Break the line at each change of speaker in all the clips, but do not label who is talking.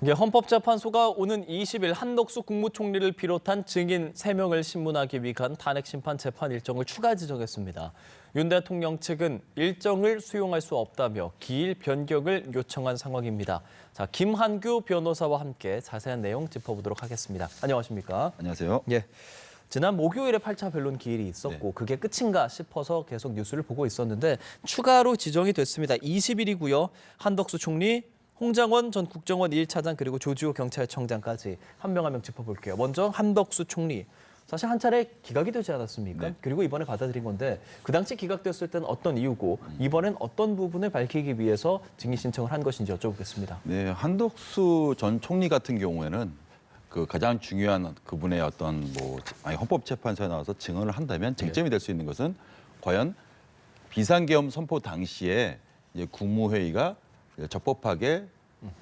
이게 헌법재판소가 오는 20일 한덕수 국무총리를 비롯한 증인 3명을 신문하기 위한 탄핵심판 재판 일정을 추가 지정했습니다. 윤 대통령 측은 일정을 수용할 수 없다며 기일 변경을 요청한 상황입니다. 자, 김한규 변호사와 함께 자세한 내용 짚어보도록 하겠습니다. 안녕하십니까?
안녕하세요.
예. 지난 목요일에 8차 변론 기일이 있었고 그게 끝인가 싶어서 계속 뉴스를 보고 있었는데 추가로 지정이 됐습니다. 20일이고요. 한덕수 총리, 홍장원 전 국정원 1차장 그리고 조지호 경찰청장까지 한 명 한 명 짚어볼게요. 먼저 한덕수 총리. 사실 한 차례 기각이 되지 않았습니까?
네.
그리고 이번에 받아들인 건데 그 당시 기각됐을 때는 어떤 이유고 이번엔 어떤 부분을 밝히기 위해서 증인 신청을 한 것인지 여쭤보겠습니다.
네, 한덕수 전 총리 같은 경우에는 그 가장 중요한 그분의 어떤 헌법재판소에 나와서 증언을 한다면 쟁점이 될 수 있는 것은 과연 비상계엄 선포 당시에 이제 국무회의가 적법하게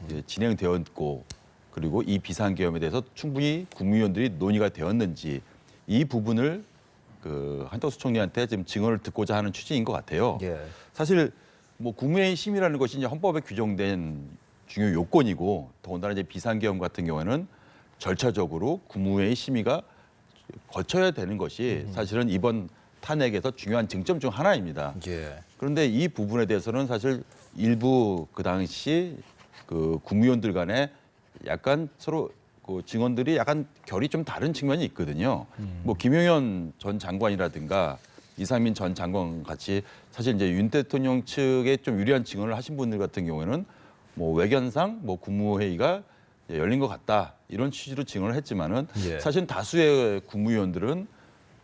이제 진행되었고 그리고 이 비상계엄에 대해서 충분히 국무위원들이 논의가 되었는지 이 부분을 그 한덕수 총리한테 지금 증언을 듣고자 하는 취지인 것 같아요.
예.
사실 뭐 국무회의 심의라는 것이 이제 헌법에 규정된 중요 요건이고 더군다나 이제 비상계엄 같은 경우에는 절차적으로 국무회의 심의가 거쳐야 되는 것이 사실은 이번 탄핵에서 중요한 쟁점 중 하나입니다.
예.
그런데 이 부분에 대해서는 사실 일부 그 당시 그 국무위원들 간에 약간 서로 그 증언들이 약간 결이 좀 다른 측면이 있거든요. 뭐 김용현 전 장관이라든가 이상민 전 장관 같이 사실 이제 윤 대통령 측에 좀 유리한 증언을 하신 분들 같은 경우에는 뭐 외견상 뭐 국무회의가 열린 것 같다 이런 취지로 증언을 했지만은
예.
사실 다수의 국무위원들은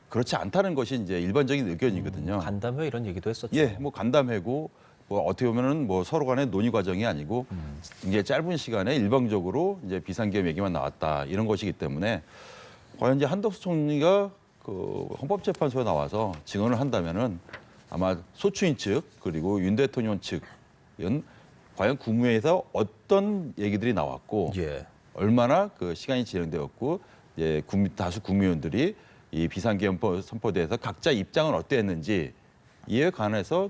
그렇지 않다는 것이 이제 일반적인 의견이거든요.
간담회 이런 얘기도 했었죠.
예, 뭐 간담회고 뭐 어떻게 보면은 뭐 서로 간의 논의 과정이 아니고 이게 짧은 시간에 일방적으로 이제 비상계엄 얘기만 나왔다 이런 것이기 때문에 과연 이제 한덕수 총리가 그 헌법재판소에 나와서 증언을 한다면은 아마 소추인 측 그리고 윤 대통령 측은 과연 국무회의에서 어떤 얘기들이 나왔고
예.
얼마나 그 시간이 진행되었고 예, 다수 국무위원들이 이 비상계엄 선포에 대해서 각자 입장은 어땠는지 이에 관해서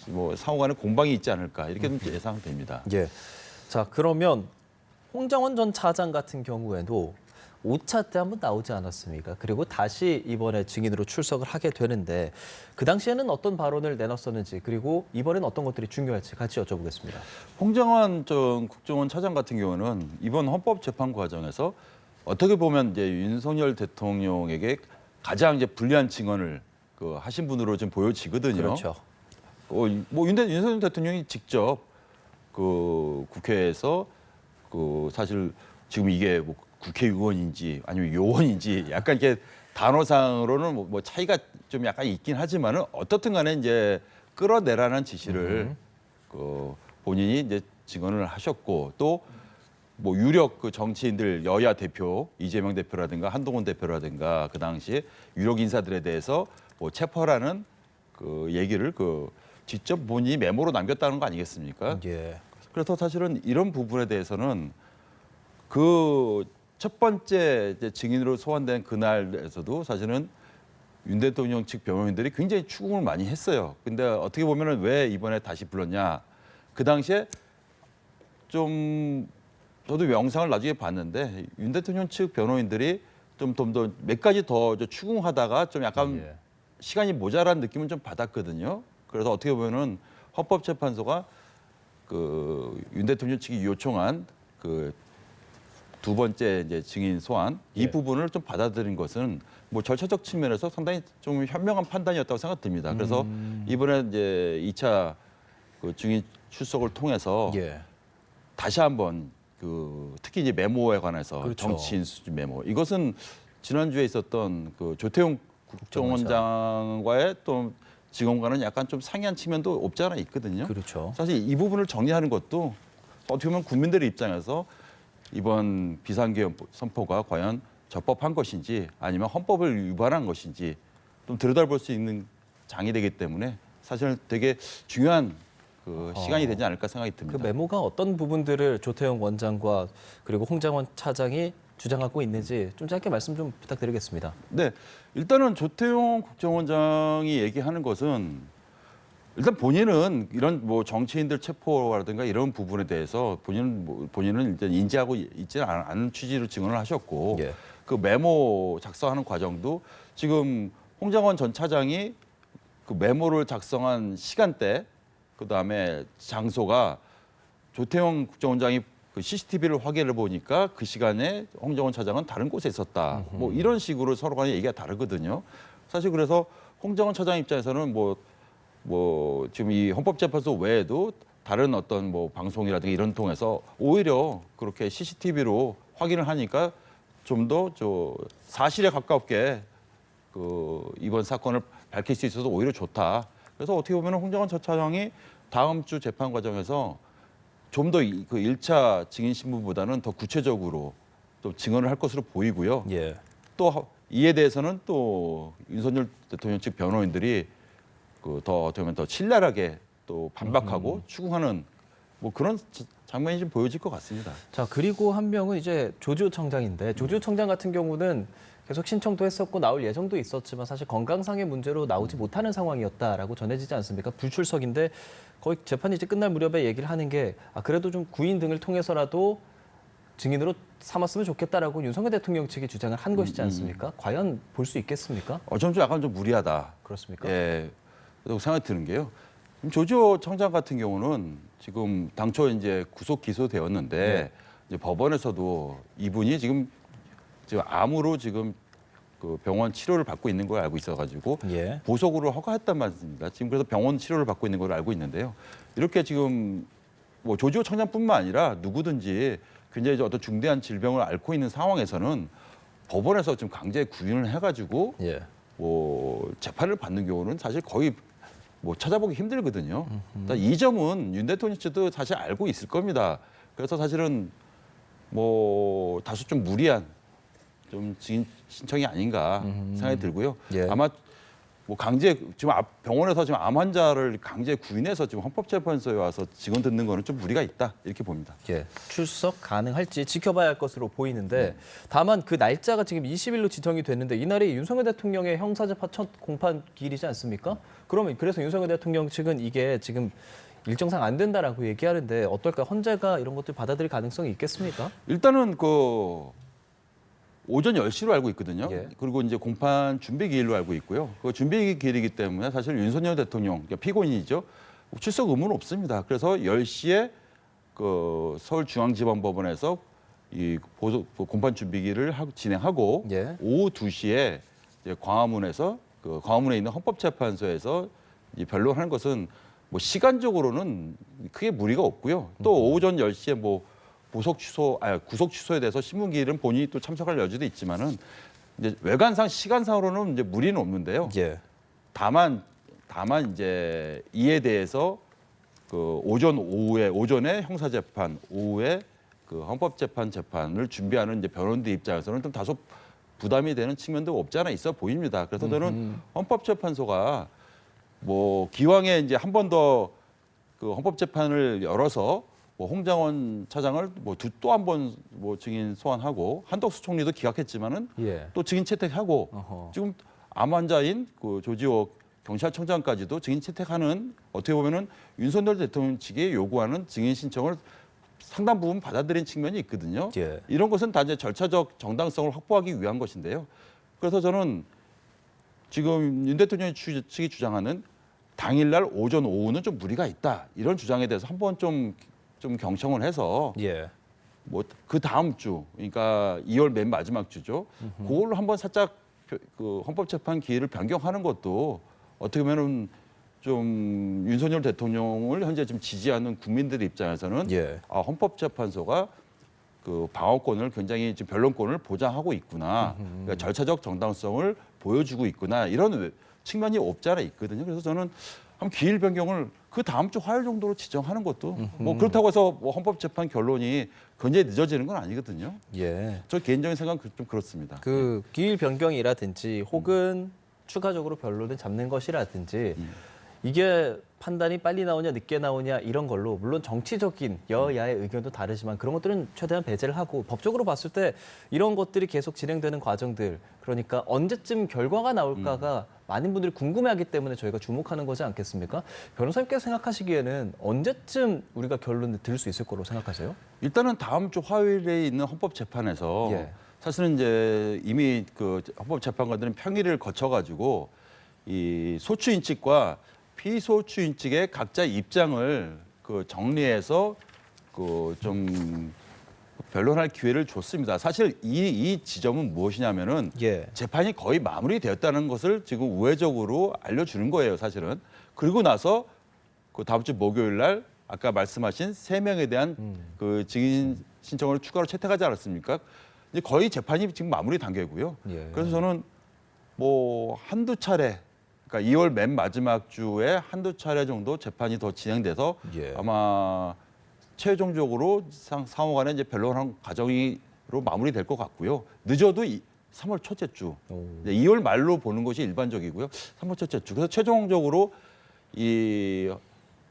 뭐 상호간에 공방이 있지 않을까 이렇게 좀 예상됩니다.
예. 자, 그러면 홍장원 전 차장 같은 경우에도 5차 때 한번 나오지 않았습니까? 그리고 다시 이번에 증인으로 출석을 하게 되는데 그 당시에는 어떤 발언을 내놨었는지 그리고 이번에는 어떤 것들이 중요할지 같이 여쭤보겠습니다.
홍장원 전 국정원 차장 같은 경우는 이번 헌법재판 과정에서 어떻게 보면 이제 윤석열 대통령에게 가장 이제 불리한 증언을 그 하신 분으로 좀 보여지거든요.
그렇죠.
뭐 윤석열 대통령이 직접 그 국회에서 그 사실 지금 이게 뭐 국회의원인지 아니면 요원인지 약간 이렇게 단어상으로는 뭐 차이가 좀 약간 있긴 하지만은 어떻든 간에 이제 끌어내라는 지시를 그 본인이 이제 증언을 하셨고 또 뭐 유력 그 정치인들 여야 대표 이재명 대표라든가 한동훈 대표라든가 그 당시에 유력 인사들에 대해서 뭐 체포하라는 그 얘기를 그 직접 본인이 메모로 남겼다는 거 아니겠습니까?
예.
그래서 사실은 이런 부분에 대해서는 그 첫 번째 이제 증인으로 소환된 그날에서도 사실은 윤 대통령 측 변호인들이 굉장히 추궁을 많이 했어요. 근데 어떻게 보면은 왜 이번에 다시 불렀냐? 그 당시에 좀 저도 영상을 나중에 봤는데 윤 대통령 측 변호인들이 좀 더 몇 가지 더 추궁하다가 좀 약간
예.
시간이 모자란 느낌을 좀 받았거든요. 그래서 어떻게 보면은 헌법재판소가 그 윤 대통령 측이 요청한 그 두 번째 이제 증인 소환 이
예.
부분을 좀 받아들인 것은 뭐 절차적 측면에서 상당히 좀 현명한 판단이었다고 생각됩니다. 그래서 이번에 이제 2차 그 증인 출석을 통해서
예.
다시 한번 그 특히 이제 메모에 관해서
그렇죠.
정치인 수준 메모 이것은 지난주에 있었던 그 조태용 국정원장과의 또 직원과는 약간 좀 상이한 측면도 없지 않아 있거든요.
그렇죠.
사실 이 부분을 정리하는 것도 어떻게 보면 국민들의 입장에서 이번 비상계엄 선포가 과연 적법한 것인지 아니면 헌법을 위반한 것인지 좀 들여다볼 수 있는 장이 되기 때문에 사실 되게 중요한 그 시간이 되지 않을까 생각이
그
듭니다.
메모가 어떤 부분들을 조태용 원장과 그리고 홍장원 차장이 주장하고 있는지 좀 짧게 말씀 좀 부탁드리겠습니다.
네, 일단은 조태용 국정원장이 얘기하는 것은 일단 본인은 이런 뭐 정치인들 체포라든가 이런 부분에 대해서 본인은 일단 인지하고 있지는 않은 취지로 증언을 하셨고
예.
그 메모 작성하는 과정도 지금 홍장원 전 차장이 그 메모를 작성한 시간대 그다음에 장소가 조태영 국정원장이 그 CCTV를 확인해 보니까 그 시간에 홍정원 차장은 다른 곳에 있었다. 뭐 이런 식으로 서로 간에 얘기가 다르거든요. 사실 그래서 홍정원 차장 입장에서는 뭐 지금 이 헌법재판소 외에도 다른 어떤 뭐 방송이라든가 이런 통해서 오히려 그렇게 CCTV로 확인을 하니까 좀 더 사실에 가깝게 그 이번 사건을 밝힐 수 있어서 오히려 좋다. 그래서 어떻게 보면 홍정원 전 차장이 다음 주 재판 과정에서 좀 더 그 1차 증인 신문보다는 더 구체적으로 또 증언을 할 것으로 보이고요.
예.
또 이에 대해서는 또 윤석열 대통령 측 변호인들이 그 더 어떻게 보면 더 신랄하게 또 반박하고 추궁하는 뭐 그런 장면이 좀 보여질 것 같습니다.
자, 그리고 한 명은 이제 조지호 청장인데 조지호 청장 같은 경우는 계속 신청도 했었고 나올 예정도 있었지만 사실 건강상의 문제로 나오지 못하는 상황이었다라고 전해지지 않습니까? 불출석인데 거의 재판이 이제 끝날 무렵에 얘기를 하는 게 그래도 좀 구인 등을 통해서라도 증인으로 삼았으면 좋겠다라고 윤석열 대통령 측이 주장을 한 것이지 않습니까? 과연 볼 수 있겠습니까?
좀 약간 좀 무리하다.
그렇습니까?
예, 그렇다고 생각이 드는 게요. 지금 조지호 청장 같은 경우는 지금 당초 이제 구속 기소되었는데
네.
이제 법원에서도 이분이 지금 암으로 지금 그 병원 치료를 받고 있는 걸 알고 있어가지고
예.
보석으로 허가했단 말입니다. 지금 그래서 병원 치료를 받고 있는 걸 알고 있는데요. 이렇게 지금 뭐 조지호 청장뿐만 아니라 누구든지 굉장히 어떤 중대한 질병을 앓고 있는 상황에서는 법원에서 좀 강제 구인을 해가지고
예.
뭐 재판을 받는 경우는 사실 거의 뭐 찾아보기 힘들거든요. 그러니까 이 점은 윤 대통령 측도 사실 알고 있을 겁니다. 그래서 사실은 뭐 다소 좀 무리한 좀 증인 신청이 아닌가 생각이 들고요.
예.
아마 뭐 강제 지금 병원에서 지금 암 환자를 강제 구인해서 지금 헌법재판소에 와서 증언 듣는 거는 좀 무리가 있다 이렇게 봅니다.
예, 출석 가능할지 지켜봐야 할 것으로 보이는데 다만 그 날짜가 지금 20일로 지정이 됐는데 이날이 윤석열 대통령의 형사재판 첫 공판 기일이지 않습니까? 그러면 그래서 윤석열 대통령 측은 이게 지금 일정상 안 된다라고 얘기하는데 어떨까? 헌재가 이런 것들 받아들일 가능성이 있겠습니까?
일단은 그 오전 10시로 알고 있거든요.
예.
그리고 이제 공판 준비 기일로 알고 있고요. 그 준비 기일이기 때문에 사실 윤석열 대통령, 그러니까 피고인이죠. 출석 의무는 없습니다. 그래서 10시에 그 서울중앙지방법원에서 이 공판 준비 기일을 진행하고
예.
오후 2시에 이제 광화문에서 그 광화문에 있는 헌법재판소에서 이 변론하는 것은 뭐 시간적으로는 크게 무리가 없고요. 또 오전 10시에 뭐 구속 취소에 대해서 신문기일은 본인이 또 참석할 여지도 있지만은 이제 외관상 시간상으로는 이제 무리는 없는데요.
예.
다만 이제 이에 대해서 그 오전에 형사재판, 오후에 그 헌법재판을 준비하는 이제 변호인들 입장에서는 좀 다소 부담이 되는 측면도 없지 않아 있어 보입니다. 그래서 저는 헌법재판소가 뭐 기왕에 이제 한 번 더 그 헌법재판을 열어서 뭐 홍장원 차장을 뭐 또 한 번 뭐 증인 소환하고 한덕수 총리도 기각했지만은
예.
또 증인 채택하고
어허.
지금 암 환자인 그 조지호 경찰청장까지도 증인 채택하는 어떻게 보면은 윤석열 대통령 측이 요구하는 증인 신청을 상당 부분 받아들인 측면이 있거든요.
예.
이런 것은 다 이제 절차적 정당성을 확보하기 위한 것인데요. 그래서 저는 지금 윤 대통령 측이 주장하는 당일날 오전 오후는 좀 무리가 있다 이런 주장에 대해서 한번 좀 경청을 해서
예.
뭐 그 다음 주 그러니까 2월 맨 마지막 주죠. 그걸로 한번 살짝 그 헌법재판 기일을 변경하는 것도 어떻게 보면은 좀 윤석열 대통령을 현재 좀 지지하는 국민들의 입장에서는
예.
헌법재판소가 그 방어권을 굉장히 지금 변론권을 보장하고 있구나. 그러니까 절차적 정당성을 보여주고 있구나. 이런 측면이 없지 않아 있거든요. 그래서 저는 한 기일 변경을 그 다음 주 화요일 정도로 지정하는 것도 뭐 그렇다고 해서 뭐 헌법재판 결론이 굉장히 늦어지는 건 아니거든요.
예.
저 개인적인 생각은 좀 그렇습니다.
그 기일 변경이라든지 혹은 추가적으로 변론을 잡는 것이라든지 이게 판단이 빨리 나오냐 늦게 나오냐 이런 걸로 물론 정치적인 여야의 의견도 다르지만 그런 것들은 최대한 배제를 하고 법적으로 봤을 때 이런 것들이 계속 진행되는 과정들 그러니까 언제쯤 결과가 나올까가 많은 분들이 궁금해하기 때문에 저희가 주목하는 거지 않겠습니까? 변호사님께서 생각하시기에는 언제쯤 우리가 결론을 들 수 있을 거로 생각하세요?
일단은 다음 주 화요일에 있는 헌법재판에서
예.
사실은 이제 이미 그 헌법재판관들은 평일을 거쳐가지고 이 소추인 측과 피소추인 측의 각자 입장을 그 정리해서 그 좀 변론할 기회를 줬습니다. 사실 이 지점은 무엇이냐면은
예.
재판이 거의 마무리되었다는 것을 지금 우회적으로 알려주는 거예요, 사실은. 그리고 나서 그 다음 주 목요일 날 아까 말씀하신 3명에 대한 그 증인 신청을 추가로 채택하지 않았습니까? 이제 거의 재판이 지금 마무리 단계고요.
예.
그래서 저는 뭐 한두 차례, 그러니까 2월 맨 마지막 주에 한두 차례 정도 재판이 더 진행돼서
예.
아마 최종적으로 상호간에 이제 변론하는 과정으로 마무리될 것 같고요. 늦어도 3월 첫째 주,
오.
2월 말로 보는 것이 일반적이고요. 3월 첫째 주. 그래서 최종적으로 이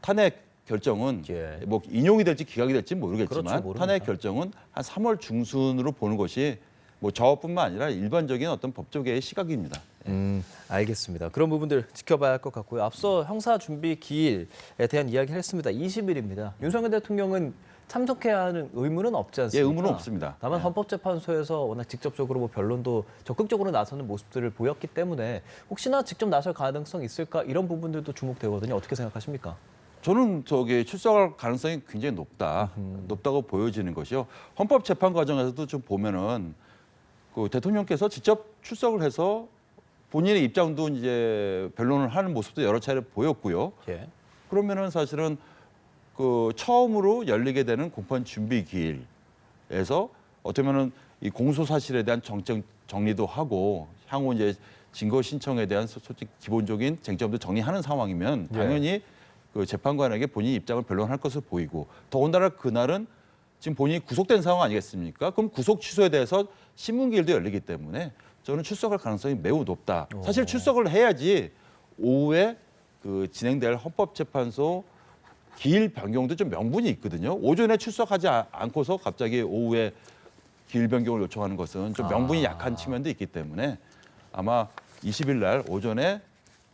탄핵 결정은
예.
뭐 인용이 될지 기각이 될지 모르겠지만
그렇죠, 모릅니다.
탄핵 결정은 한 3월 중순으로 보는 것이 뭐 저뿐만 아니라 일반적인 어떤 법조계의 시각입니다.
알겠습니다. 그런 부분들 지켜봐야 할 것 같고요. 앞서 형사 준비 기일에 대한 이야기를 했습니다. 20일입니다. 윤석열 대통령은 참석해야 하는 의무는 없지 않습니까?
예, 의무는 없습니다.
다만
네.
헌법재판소에서 워낙 직접적으로 뭐 변론도 적극적으로 나서는 모습들을 보였기 때문에 혹시나 직접 나설 가능성이 있을까 이런 부분들도 주목되거든요. 어떻게 생각하십니까?
저는 저기 출석할 가능성이 굉장히 높다고 보여지는 것이요. 헌법재판 과정에서도 좀 보면은 그 대통령께서 직접 출석을 해서 본인의 입장도 이제 변론을 하는 모습도 여러 차례 보였고요.
예.
그러면은 사실은 그 처음으로 열리게 되는 공판 준비 기일에서 어쩌면은 이 공소 사실에 대한 정리도 하고 향후 이제 증거 신청에 대한 솔직히 기본적인 쟁점도 정리하는 상황이면 당연히 그 재판관에게 본인 입장을 변론할 것으로 보이고 더군다나 그날은 지금 본인이 구속된 상황 아니겠습니까? 그럼 구속 취소에 대해서 신문기일도 열리기 때문에 저는 출석할 가능성이 매우 높다. 사실 출석을 해야지 오후에 그 진행될 헌법재판소 기일 변경도 좀 명분이 있거든요. 오전에 출석하지 않고서 갑자기 오후에 기일 변경을 요청하는 것은 좀 명분이 약한 측면도 있기 때문에 아마 20일 날 오전에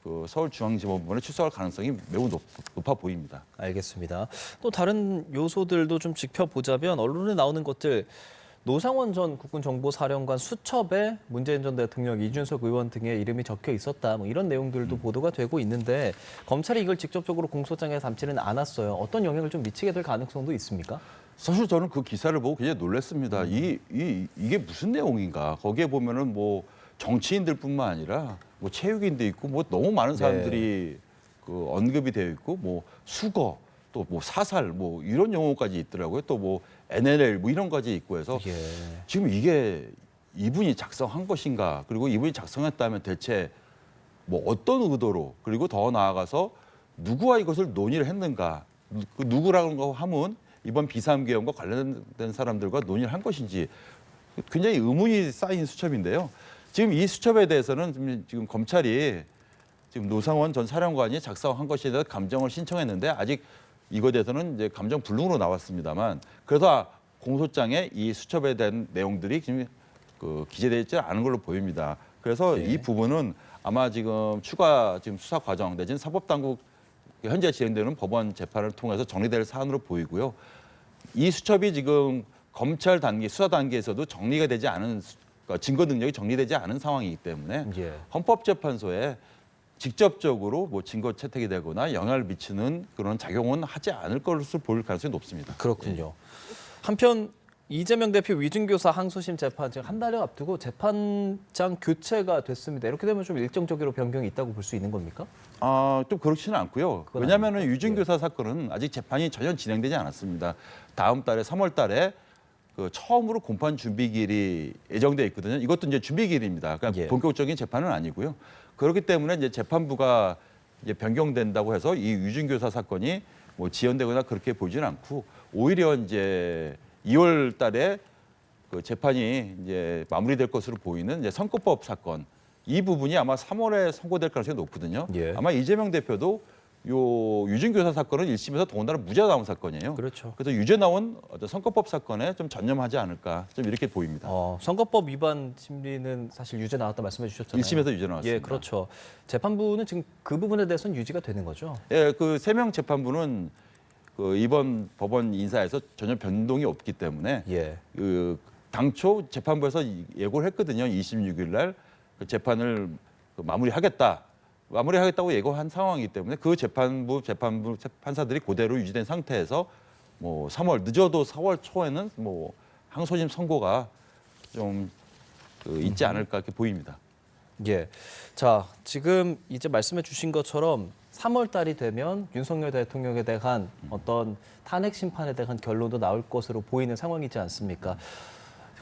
그 서울중앙지법원에 출석할 가능성이 매우 높아 보입니다.
알겠습니다. 또 다른 요소들도 좀 지켜보자면 언론에 나오는 것들 노상원 전 국군정보사령관 수첩에 문재인 전 대통령, 이준석 의원 등의 이름이 적혀 있었다. 뭐 이런 내용들도 보도가 되고 있는데 검찰이 이걸 직접적으로 공소장에 담지는 않았어요. 어떤 영향을 좀 미치게 될 가능성도 있습니까?
사실 저는 그 기사를 보고 굉장히 놀랐습니다. 이게 무슨 내용인가? 거기에 보면은 뭐 정치인들뿐만 아니라 뭐 체육인도 있고 뭐 너무 많은 사람들이 그 언급이 되어 있고 뭐 수거 또 뭐 사살 뭐 이런 용어까지 있더라고요. 또 뭐 NLL 뭐 이런 까지 있고 해서
예.
지금 이게 이분이 작성한 것인가? 그리고 이분이 작성했다면 대체 뭐 어떤 의도로 그리고 더 나아가서 누구와 이것을 논의를 했는가? 그 누구라는 거 하면 이번 비상계엄과 관련된 사람들과 논의를 한 것인지 굉장히 의문이 쌓인 수첩인데요. 지금 이 수첩에 대해서는 지금 검찰이 지금 노상원 전 사령관이 작성한 것에 대해서 감정을 신청했는데 아직 이거에 대해서는 이제 감정 불능으로 나왔습니다만 그래서 공소장에 이 수첩에 대한 내용들이 지금 그 기재되지 않은 걸로 보입니다. 그래서 이 부분은 아마 지금 추가 지금 수사 과정 내지는 사법당국 현재 진행되는 법원 재판을 통해서 정리될 사안으로 보이고요. 이 수첩이 지금 검찰 단계, 수사 단계에서도 정리가 되지 않은 증거 능력이 정리되지 않은 상황이기 때문에
예.
헌법재판소에 직접적으로 뭐 증거 채택이 되거나 영향을 미치는 그런 작용은 하지 않을 것으로 보일 가능성이 높습니다.
그렇군요. 한편 이재명 대표 위증교사 항소심 재판 지금 한 달여 앞두고 재판장 교체가 됐습니다. 이렇게 되면 좀 일정적으로 변경이 있다고 볼 수 있는 겁니까?
좀 그렇지는 않고요.
그건
왜냐하면
아닙니까?
유증교사 사건은 아직 재판이 전혀 진행되지 않았습니다. 다음 달에 3월 달에 그 처음으로 공판 준비기일이 예정돼 있거든요. 이것도 이제 준비기일입니다. 그러니까
예.
본격적인 재판은 아니고요. 그렇기 때문에 이제 재판부가 이제 변경된다고 해서 이 유증교사 사건이 뭐 지연되거나 그렇게 보이지는 않고 오히려 이제 2월 달에 그 재판이 이제 마무리될 것으로 보이는 이제 선거법 사건 이 부분이 아마 3월에 선고될 가능성이 높거든요.
예.
아마 이재명 대표도 요 유증교사 사건은 1심에서 더군다나 무죄가 나온 사건이에요.
그렇죠.
그래서 유죄 나온 어떤 선거법 사건에 좀 전념하지 않을까 좀 이렇게 보입니다.
선거법 위반 심리는 사실 유죄 나왔다 말씀해 주셨잖아요.
1심에서 유죄 나왔습니다.
예, 그렇죠. 재판부는 지금 그 부분에 대해서는 유지가 되는 거죠?
예, 그 3명 재판부는 그 이번 법원 인사에서 전혀 변동이 없기 때문에
예.
그 당초 재판부에서 예고를 했거든요. 26일 날 그 재판을 마무리하겠다고 예고한 상황이기 때문에 그 재판부 판사들이 그대로 유지된 상태에서 뭐 3월 늦어도 4월 초에는 뭐 항소심 선고가 좀 있지 않을까 이렇게 보입니다.
예. 자, 지금 이제 말씀해 주신 것처럼 3월 달이 되면 윤석열 대통령에 대한 어떤 탄핵 심판에 대한 결론도 나올 것으로 보이는 상황이지 않습니까?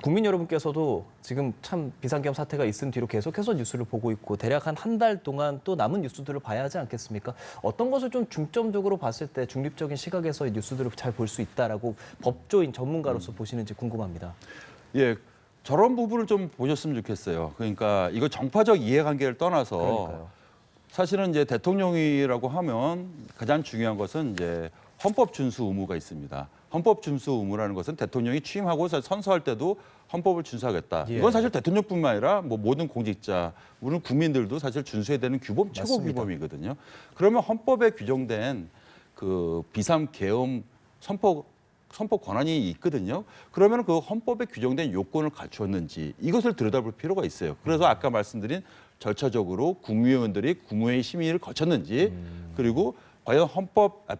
국민 여러분께서도 지금 참 비상계엄 사태가 있은 뒤로 계속해서 뉴스를 보고 있고 대략 한 달 동안 또 남은 뉴스들을 봐야 하지 않겠습니까? 어떤 것을 좀 중점적으로 봤을 때 중립적인 시각에서 이 뉴스들을 잘 볼 수 있다라고 법조인 전문가로서 보시는지 궁금합니다.
예, 저런 부분을 좀 보셨으면 좋겠어요. 그러니까 이거 정파적 이해관계를 떠나서
그러니까요.
사실은 이제 대통령이라고 하면 가장 중요한 것은 이제 헌법 준수 의무가 있습니다. 헌법 준수 의무라는 것은 대통령이 취임하고 선서할 때도 헌법을 준수하겠다.
예.
이건 사실 대통령뿐만 아니라 뭐 모든 공직자, 우리 국민들도 사실 준수해야 되는 규범, 최고
맞습니다.
규범이거든요. 그러면 헌법에 규정된 그 비상 계엄 선포 권한이 있거든요. 그러면 그 헌법에 규정된 요건을 갖추었는지 이것을 들여다볼 필요가 있어요. 그래서 아까 말씀드린 절차적으로 국무위원들이 국무회의 심의를 거쳤는지 그리고 과연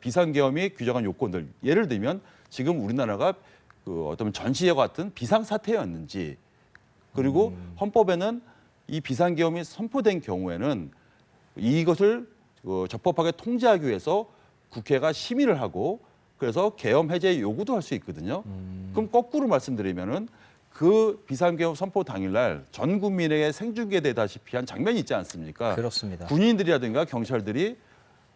비상계엄이 규정한 요건들 예를 들면 지금 우리나라가 그 어떤 전시회와 같은 비상사태였는지 그리고 헌법에는 이 비상계엄이 선포된 경우에는 이것을 적법하게 통제하기 위해서 국회가 심의를 하고 그래서 계엄 해제 요구도 할 수 있거든요. 그럼 거꾸로 말씀드리면은 그 비상계엄 선포 당일날 전 국민에게 생중계되다시피 한 장면이 있지 않습니까?
그렇습니다.
군인들이라든가 경찰들이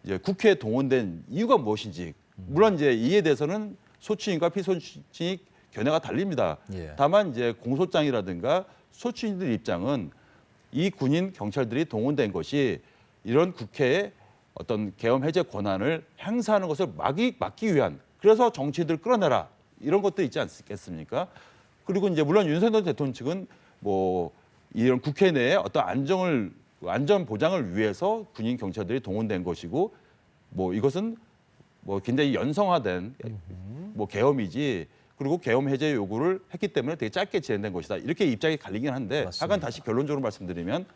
이제 국회에 동원된 이유가 무엇인지 물론 이제 이에 대해서는 소추인과 피소추인이 견해가 달립니다.
예.
다만 이제 공소장이라든가 소추인들 입장은 이 군인 경찰들이 동원된 것이 이런 국회에 어떤 계엄 해제 권한을 행사하는 것을 막기 위한 그래서 정치인들 끌어내라 이런 것도 있지 않겠습니까? 그리고 이제 물론 윤석열 대통령 측은 뭐 이런 국회 내에 어떤 안전 보장을 위해서 군인 경찰들이 동원된 것이고 뭐 이것은 뭐 굉장히 연성화된 뭐 계엄이지 그리고 계엄 해제 요구를 했기 때문에 되게 짧게 진행된 것이다 이렇게 입장이 갈리긴 한데
맞습니다.
하여간 다시 결론적으로 말씀드리면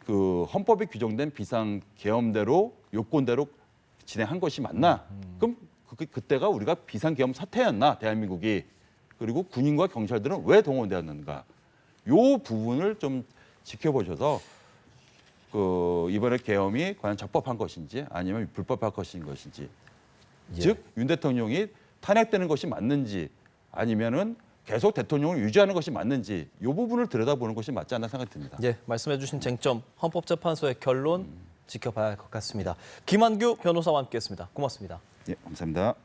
그 헌법에 규정된 비상 계엄대로 요건대로 진행한 것이 맞나? 그럼 그때가 우리가 비상 계엄 사태였나 대한민국이 그리고 군인과 경찰들은 왜 동원되었는가? 요 부분을 좀 지켜보셔서 그 이번에 계엄이 과연 적법한 것인지 아니면 불법한 것인지
예.
즉 윤 대통령이 탄핵되는 것이 맞는지 아니면은 계속 대통령을 유지하는 것이 맞는지 이 부분을 들여다보는 것이 맞지 않나 생각이 듭니다.
예, 말씀해주신 쟁점 헌법재판소의 결론 지켜봐야 할 것 같습니다. 김한규 변호사와 함께했습니다. 고맙습니다.
예, 감사합니다.